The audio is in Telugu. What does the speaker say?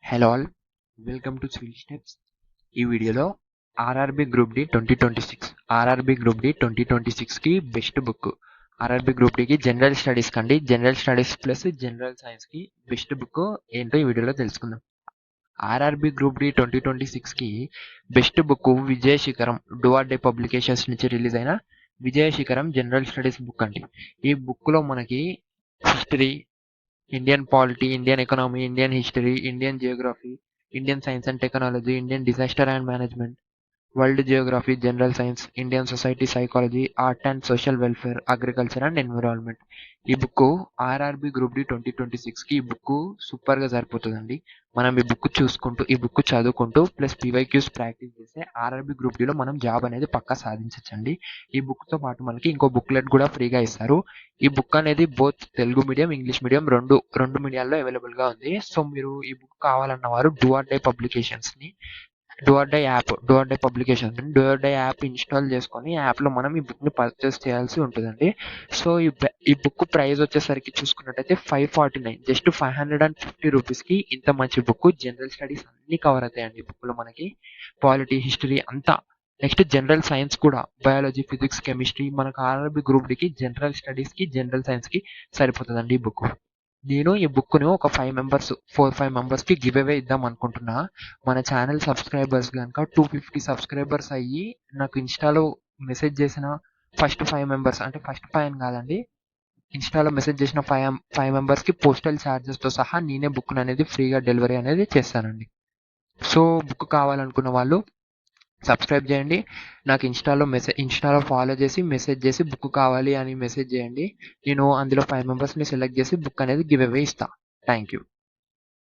Hello all, welcome to Swill Steps. ఈ వీడియోలో ఆర్ఆర్బి గ్రూప్ డి 2026కి బెస్ట్ బుక్. ఆర్ఆర్బి గ్రూప్ డికి జనరల్ స్టడీస్ కండి, జనరల్ స్టడీస్ ప్లస్ జనరల్ సైన్స్కి బెస్ట్ బుక్ ఏంటో ఈ వీడియోలో తెలుసుకుందాం. ఆర్ఆర్బి గ్రూప్ డి 2026కి best book Vijaya Shikharam Duvar De publications నుంచి రిలీజ్ అయిన విజయ శిఖరం జనరల్ స్టడీస్ బుక్ అండి. ఈ బుక్లో మనకి history, Indian polity, Indian economy, Indian history, Indian Geography, Indian science and technology, Indian disaster and management, world Geography, general science, Indian society psychology, art and social welfare, agriculture and environment. ఈ బుక్ ఆర్ఆర్బి గ్రూప్ డి 2026కి ఈ బుక్ సూపర్గా సరిపోతుందండి. మనం ఈ బుక్ చూసుకుంటూ, ఈ బుక్ చదువుకుంటూ ప్లస్ పీవైక్యూస్ ప్రాక్టీస్ చేస్తే ఆర్ఆర్బి గ్రూప్ డిలో మనం జాబ్ అనేది పక్కా సాధించవచ్చండి. ఈ బుక్తో పాటు మనకి ఇంకో బుక్లెట్ కూడా ఫ్రీగా ఇస్తారు. ఈ బుక్ అనేది both Telugu medium, English medium రెండు మీడియాల్లో అవైలబుల్గా ఉంది. సో మీరు ఈ బుక్ కావాలన్న వారు డువార్ డే పబ్లికేషన్స్ని, Duvar De publications Duvar De app install చేసుకొని యాప్లో మనం ఈ బుక్ని పర్చేస్ చేయాల్సి ఉంటుందండి. సో ఈ బుక్ ప్రైస్ వచ్చేసరికి చూసుకున్నట్టయితే 549, జస్ట్ 550 రూపీస్కి ఇంత మంచి బుక్. జనరల్ స్టడీస్ అన్ని కవర్ అవుతాయండి ఈ బుక్లో. మనకి పాలిటీ, హిస్టరీ అంతా, నెక్స్ట్ జనరల్ సైన్స్ కూడా, బయాలజీ, ఫిజిక్స్, కెమిస్ట్రీ, మనకు ఆర్ఆర్బి గ్రూప్ డికి జనరల్ స్టడీస్కి, జనరల్ సైన్స్కి సరిపోతుందండి ఈ బుక్. నేను ఈ బుక్ను ఒక 4-5 మెంబర్స్కి గివ్ అవే ఇద్దాం అనుకుంటున్నా. మన ఛానల్ సబ్స్క్రైబర్స్ కనుక 250 సబ్స్క్రైబర్స్ అయ్యి నాకు ఇన్స్టాలో మెసేజ్ చేసిన ఫస్ట్ 5 మెంబర్స్, అంటే ఫస్ట్ 5 అని కాదండి, ఇన్స్టాలో మెసేజ్ చేసిన 5 మెంబర్స్కి పోస్టల్ ఛార్జెస్తో సహా నేనే బుక్ అనేది ఫ్రీగా డెలివరీ అనేది చేస్తానండి. సో బుక్ కావాలనుకున్న వాళ్ళు సబ్స్క్రైబ్ చేయండి, నాకు ఇన్స్టాలో ఫాలో చేసి మెసేజ్ చేసి బుక్ కావాలి అని మెసేజ్ చేయండి. నేను అందులో 5 మెంబర్స్ని సెలెక్ట్ చేసి బుక్ అనేది గివ్ అవే ఇస్తాను. Thank you.